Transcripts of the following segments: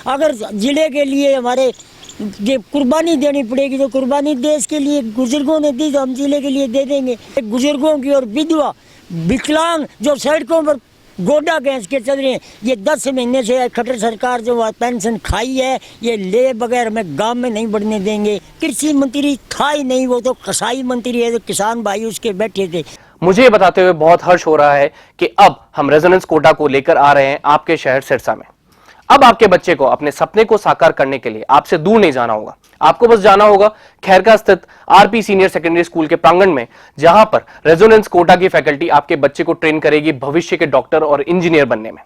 अगर जिले के लिए हमारे ये कुर्बानी देनी पड़ेगी तो कुर्बानी देश के लिए बुजुर्गों ने दी तो हम जिले के लिए दे देंगे। बुजुर्गों की और विधवा विकलांग जो सड़कों पर गोडा गैस के चल रहे हैं, ये 10 महीने से खट्टर सरकार जो पेंशन खाई है, ये ले बगैर में गांव में नहीं बढ़ने देंगे। कृषि मंत्री था ही नहीं, वो तो कसाई मंत्री है, तो किसान भाई उसके बैठे थे। मुझे ये बताते हुए बहुत हर्ष हो रहा है कि अब हम रेजोनेंस कोटा को लेकर आ रहे हैं आपके शहर सिरसा में। अब आपके बच्चे को अपने सपने को साकार करने के लिए आपसे दूर नहीं जाना होगा, आपको बस जाना होगा खैरका स्थित आरपी सीनियर सेकेंडरी स्कूल के प्रांगण में, जहां पर रेजोनेंस कोटा की फैकल्टी आपके बच्चे को ट्रेन करेगी भविष्य के डॉक्टर और इंजीनियर बनने में।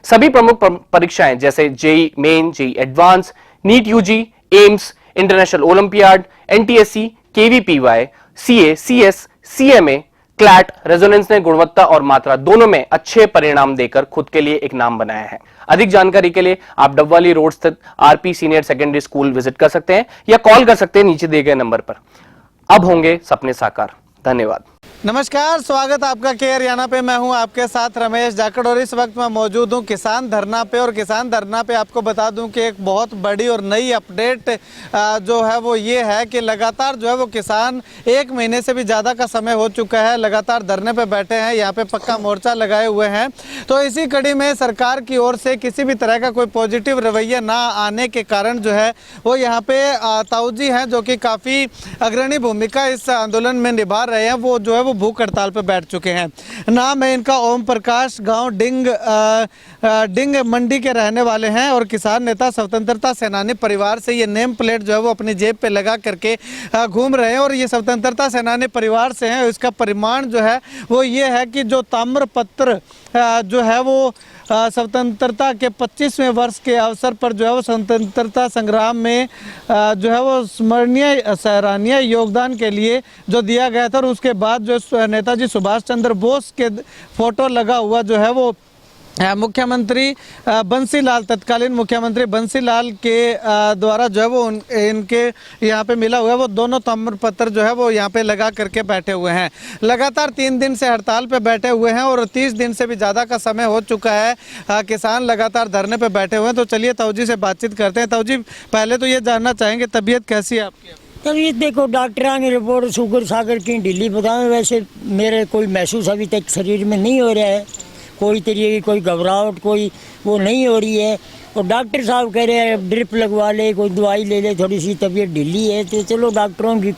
सभी प्रमुख परीक्षाएं जैसे JEE main, JEE advance, NEET UG, AIIMS, international olympiad, NTSC, KVPY, CA, CS, CMA, CLAT, Resonance ने गुणवत्ता और मात्रा दोनों में अच्छे परिणाम देकर खुद के लिए एक नाम बनाया है। अधिक जानकारी के लिए आप डबवाली रोड स्थित RP senior secondary school visit कर सकते हैं या कॉल कर सकते हैं नीचे दिए गए नंबर पर। अब होंगे सपने साकार। धन्यवाद। नमस्कार, स्वागत आपका के हरियाणा पे। मैं हूं आपके साथ रमेश जाखड़ और इस वक्त मैं मौजूद हूं किसान धरना पे। और किसान धरना पे आपको बता दूं कि एक बहुत बड़ी और नई अपडेट जो है वो ये है कि लगातार जो है वो किसान 1 महीने से भी ज़्यादा का समय हो चुका है, लगातार धरने पे बैठे हैं, यहाँ पे पक्का मोर्चा लगाए हुए हैं। तो इसी कड़ी में सरकार की ओर से किसी भी तरह का कोई पॉजिटिव रवैया ना आने के कारण जो है वो यहाँ पे ताऊजी हैं जो कि काफ़ी अग्रणी भूमिका इस आंदोलन में निभा रहे हैं, वो जो है भूख हड़ताल पर बैठ चुके हैं। नाम है इनका ओम प्रकाश, गांव डिंग मंडी के रहने वाले हैं और किसान नेता, स्वतंत्रता सेनानी परिवार से ये नेम प्लेट जो है वो अपनी जेब पे लगा करके घूम रहे हैं। और ये स्वतंत्रता सेनानी परिवार से हैं। इसका परिमाण जो है वो ये है कि जो ताम्रपत्र जो है वो स्वतंत्रता के 25वें वर्ष के अवसर पर जो है वो स्वतंत्रता संग्राम में जो है वो स्मरणीय सराहनीय योगदान के लिए जो दिया गया था, और उसके बाद जो नेताजी सुभाष चंद्र बोस के फोटो लगा हुआ जो है वो मुख्यमंत्री बंसीलाल, तत्कालीन मुख्यमंत्री बंसीलाल के द्वारा जो है वो इनके यहाँ पे मिला हुआ है, वो दोनों ताम्रपत्र जो है वो यहाँ पे लगा करके बैठे हुए हैं। लगातार 3 दिन से हड़ताल पे बैठे हुए हैं और 30 दिन से भी ज़्यादा का समय हो चुका है। किसान लगातार धरने पे बैठे हुए हैं। तो चलिए ताऊजी से बातचीत करते हैं। ताऊजी, पहले तो ये जानना चाहेंगे तबीयत कैसी है आपकी? तबीयत देखो, डॉक्टर की रिपोर्ट शुगर सागर की ढीली बताएं, वैसे मेरे कोई महसूस अभी तक शरीर में नहीं हो रहा है, कोई तरीके की कोई घबराहट कोई वो नहीं हो रही है। और डॉक्टर साहब कह रहे हैं ड्रिप लगवा ले, कोई दवाई ले ले, थोड़ी सी तबीयत ढीली है। तो चलो डॉक्टरों की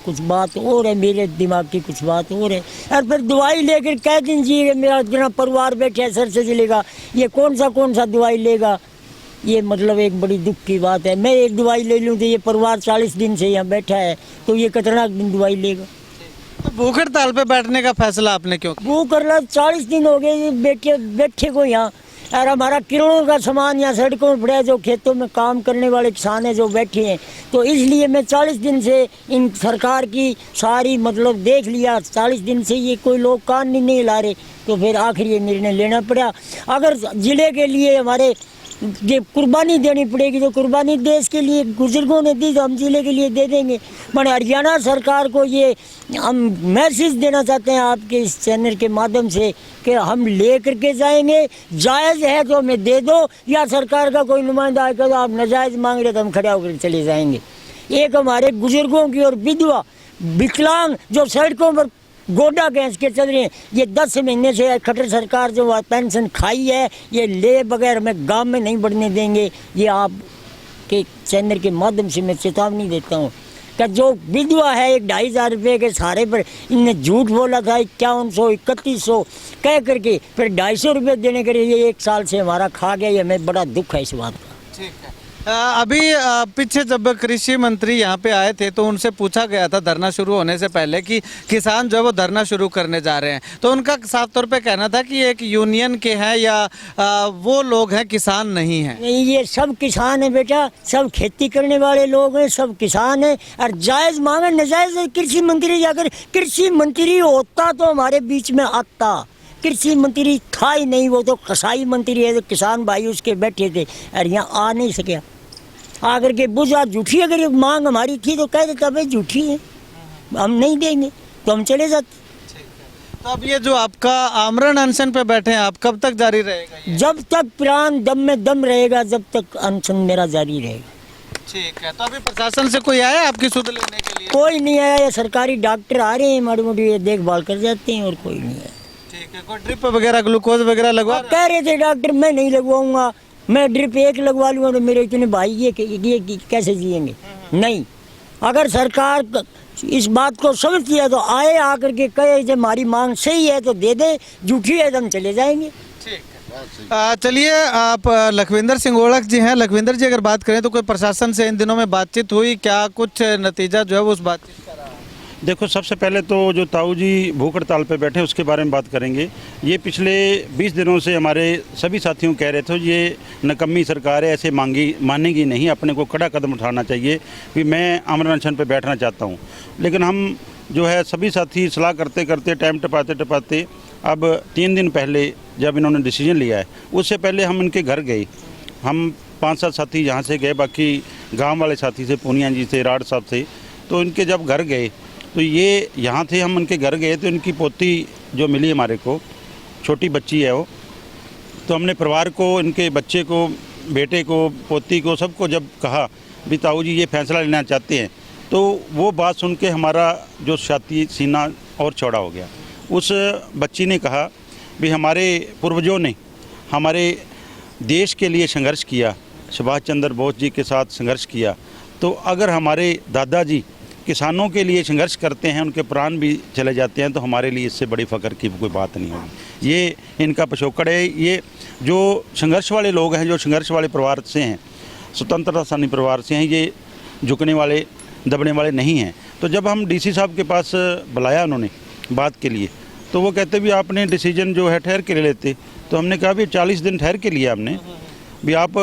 कुछ बात और है, मेरे दिमाग की कुछ बात और है। और फिर दवाई लेकर कह दीजिए मेरा इतना परिवार बैठे है सर से चलेगा, ये कौन सा दवाई लेगा? ये मतलब एक बड़ी दुख की बात है। मैं एक दवाई ले लूँ तो ये परिवार 40 दिन से यहाँ बैठा है, तो ये कितना दिन दवाई लेगा? तो भूख हड़ताल पे बैठने का फैसला आपने क्यों? भूख हड़ताल 40 दिन हो गए बैठे को यहाँ, और हमारा किरणों का सामान यहाँ सड़कों में पड़ा, जो खेतों में काम करने वाले किसान हैं जो बैठे हैं। तो इसलिए मैं 40 दिन से इन सरकार की सारी मतलब देख लिया, 40 दिन से ये कोई लोग कान नहीं ला रहे, तो फिर आखिर ये निर्णय लेना पड़ा। अगर जिले के लिए हमारे ये कुर्बानी देनी पड़ेगी तो कुर्बानी देश के लिए बुजुर्गों ने दी तो हम जिले के लिए दे देंगे। पर हरियाणा सरकार को ये हम मैसेज देना चाहते हैं आपके इस चैनल के माध्यम से कि हम ले करके जाएंगे, जायज़ है तो हमें दे दो, या सरकार का कोई नुमाइंदा आएगा तो आप नाजायज़ मांग रहे तो हम खड़े होकर चले जाएंगे। एक हमारे बुजुर्गों की और विधवा विकलांग जो सड़कों पर गोडा गैस के चल रहे हैं, ये 10 महीने से खट्टर सरकार जो पेंशन खाई है, ये ले बगैर में गांव में नहीं बढ़ने देंगे। ये आप के चैनल के माध्यम से मैं चेतावनी देता हूँ कि जो विधवा है 1-2,500 रुपये के सहारे पर इनने झूठ बोला था 5100 3100 कह करके फिर 250 रुपये देने के लिए ये 1 साल से हमारा खा गया। ये हमें बड़ा दुख है इस बात का। ठीक है। अभी पीछे जब कृषि मंत्री यहाँ पे आए थे तो उनसे पूछा गया था धरना शुरू होने से पहले कि किसान जो है वो धरना शुरू करने जा रहे हैं, तो उनका साफ तौर पे कहना था कि एक यूनियन के हैं या वो लोग हैं, किसान नहीं हैं। नहीं, ये सब किसान है बेटा, सब खेती करने वाले लोग हैं, सब किसान हैं। और जायज़ मांगे नजायज़ कृषि मंत्री जाकर, कृषि मंत्री होता तो हमारे बीच में आता, कृषि मंत्री था ही नहीं, वो तो कसाई मंत्री है, तो किसान भाई उसके बैठे थे और यहाँ आ नहीं सके। आकर के बुझा झूठी, अगर ये मांग हमारी थी तो कह देता भाई झूठी है, हम नहीं देंगे, तो हम चले जाते। तो अब ये जो आपका आमरण अनशन पे बैठे हैं आप, कब तक जारी रहेगा ये? जब तक प्राण दम में दम रहेगा, जब तक अनशन मेरा जारी रहेगा। ठीक है, तो अभी प्रशासन से कोई आया आपकी सुध लेने के लिए? कोई नहीं आया, ये सरकारी डॉक्टर आ रहे हैं, माड़ी मोटी देखभाल कर जाते हैं, और कोई नहीं आया। ठीक है, कोई ड्रिप वगैरह ग्लूकोज वगैरह लगवा रहे कह रहे थे डॉक्टर मैं नहीं लगवाऊंगा, मैं ड्रिप एक लगवा लूंगा, तो मेरे इतने भाई ये कैसे जिएंगे? नहीं, अगर सरकार इस बात को समझती है तो आए, आकर के कहे जो हमारी मांग सही है तो दे दे, झूठी है तो हम चले जाएंगे। चलिए, आप लखविंदर सिंह ओढ़क जी हैं। लखविंदर जी, अगर बात करें तो कोई प्रशासन से इन दिनों में बातचीत हुई, क्या कुछ नतीजा जो है वो उस बातचीत का रहा? देखो, सबसे पहले तो जो ताऊ जी भूख हड़ताल पे बैठे उसके बारे में बात करेंगे। ये पिछले 20 दिनों से हमारे सभी साथियों कह रहे थे ये नकम्मी सरकार है, ऐसे मानेगी नहीं, अपने को कड़ा कदम उठाना चाहिए कि मैं आमरण अनशन पे बैठना चाहता हूँ। लेकिन हम जो है सभी साथी सलाह करते करते टाइम टपाते अब 3 दिन पहले जब इन्होंने डिसीजन लिया है, उससे पहले हम इनके घर गए। हम 5-7 साथी यहाँ से गए, बाकी गाँव वाले साथी से, पूनिया जी से, राड साहब से। तो इनके जब घर गए तो ये यहाँ थे, हम उनके घर गए तो इनकी पोती जो मिली हमारे को, छोटी बच्ची है वो, तो हमने परिवार को, इनके बच्चे को, बेटे को, पोती को, सबको जब कहा भी ताऊ जी ये फैसला लेना चाहते हैं, तो वो बात सुन के हमारा जो छाती सीना और चौड़ा हो गया। उस बच्ची ने कहा भी हमारे पूर्वजों ने हमारे देश के लिए संघर्ष किया, सुभाष चंद्र बोस जी के साथ संघर्ष किया, तो अगर हमारे दादाजी किसानों के लिए संघर्ष करते हैं, उनके प्राण भी चले जाते हैं, तो हमारे लिए इससे बड़ी फ़ख्र की कोई बात नहीं होगी। ये इनका पिछोकड़ है। ये जो संघर्ष वाले लोग हैं, जो संघर्ष वाले परिवार से हैं, स्वतंत्रता सेनानी परिवार से हैं, ये झुकने वाले दबने वाले नहीं हैं। तो जब हम डीसी साहब के पास बुलाया उन्होंने बात के लिए, तो वो कहते भी आपने डिसीजन जो है ठहर के ले लेते। तो हमने कहा भी 40 दिन ठहर के लिया हमने, भी आप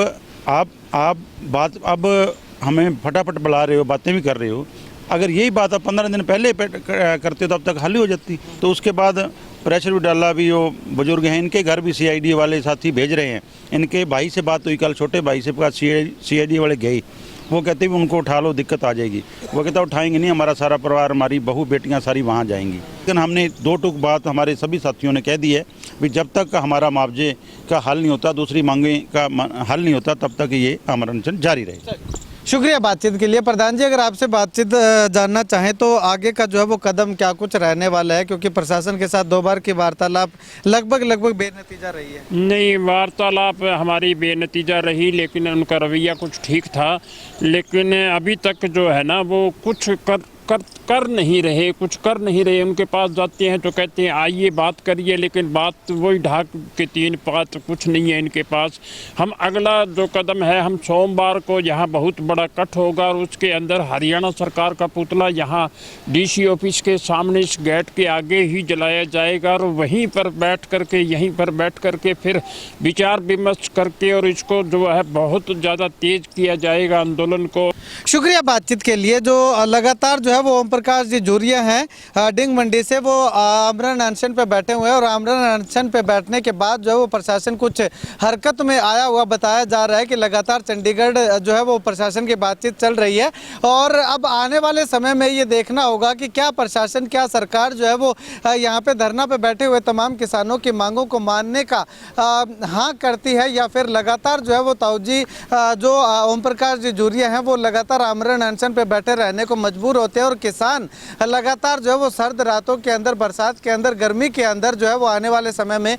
बात अब हमें फटाफट बुला रहे हो, बातें भी कर रहे हो, अगर यही बात आप 15 दिन पहले करते तो अब तक हल ही हो जाती। तो उसके बाद प्रेशर भी डाला, भी वो बुजुर्ग हैं, इनके घर भी CID वाले साथी भेज रहे हैं। इनके भाई से बात हुई कल, छोटे भाई से बात, CID वाले गए, वो कहते भी उनको उठा लो, दिक्कत आ जाएगी। वो कहता उठाएंगे नहीं, हमारा सारा परिवार, हमारी बहू बेटियां सारी वहाँ जाएंगी। लेकिन हमने 2 टूक बात हमारे सभी साथियों ने कह दी है भी जब तक हमारा मुआवजे का हल नहीं होता, दूसरी मांगे का हल नहीं होता, तब तक ये आमरण अनशन जारी रहेगा। शुक्रिया बातचीत के लिए। प्रधान जी, अगर आपसे बातचीत जानना चाहें तो आगे का जो है वो कदम क्या कुछ रहने वाला है, क्योंकि प्रशासन के साथ 2 बार की वार्तालाप लगभग बेनतीजा रही है? नहीं, वार्तालाप हमारी बेनतीजा रही, लेकिन उनका रवैया कुछ ठीक था। लेकिन अभी तक जो है ना वो कुछ कर नहीं रहे। उनके पास जाते हैं तो कहते हैं आइए बात करिए, लेकिन बात वही ढाक के 3 बात, कुछ नहीं है इनके पास। हम अगला जो कदम है, हम सोमवार को यहाँ बहुत बड़ा कट होगा और उसके अंदर हरियाणा सरकार का पुतला यहाँ DC ऑफिस के सामने इस गेट के आगे ही जलाया जाएगा, और वहीं पर बैठ करके फिर विचार विमर्श करके और इसको जो है बहुत ज़्यादा तेज किया जाएगा आंदोलन को। शुक्रिया बातचीत के लिए। जो लगातार जो है वो ओम प्रकाश जी जूरिया हैं डिंग मंडी से, वो आमरण अनशन पे बैठे हुए हैं, और आमरण अनशन पे बैठने के बाद जो है वो प्रशासन कुछ हरकत में आया हुआ बताया जा रहा है कि लगातार चंडीगढ़ जो है वो प्रशासन की बातचीत चल रही है। और अब आने वाले समय में ये देखना होगा कि क्या प्रशासन, क्या सरकार जो है वो यहाँ पे धरना पे बैठे हुए तमाम किसानों की मांगों को मानने का हाँ करती है, या फिर लगातार जो है वो ताऊ जी जो ओम प्रकाश जी जूरिया हैं वो लगातार आमरण अनशन पे बैठे रहने को मजबूर होते हैं, और किसान लगातार जो है वो सर्द रातों के अंदर, बरसात के अंदर, गर्मी के अंदर जो है वो आने वाले समय में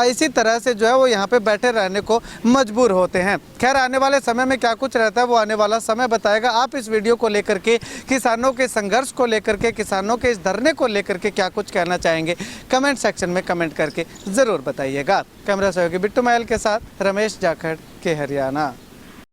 इसी तरह से जो है वो यहाँ पे बैठे रहने को मजबूर होते हैं। खैर, आने वाले समय में क्या कुछ रहता है वो आने वाला समय बताएगा। आप इस वीडियो को लेकर के, किसानों के संघर्ष को लेकर के, किसानों के इस धरने को लेकर के क्या कुछ कहना चाहेंगे, कमेंट सेक्शन में कमेंट करके ज़रूर बताइएगा। कैमरा सहयोगी बिट्टू महल के साथ रमेश जाखड़ के हरियाणा।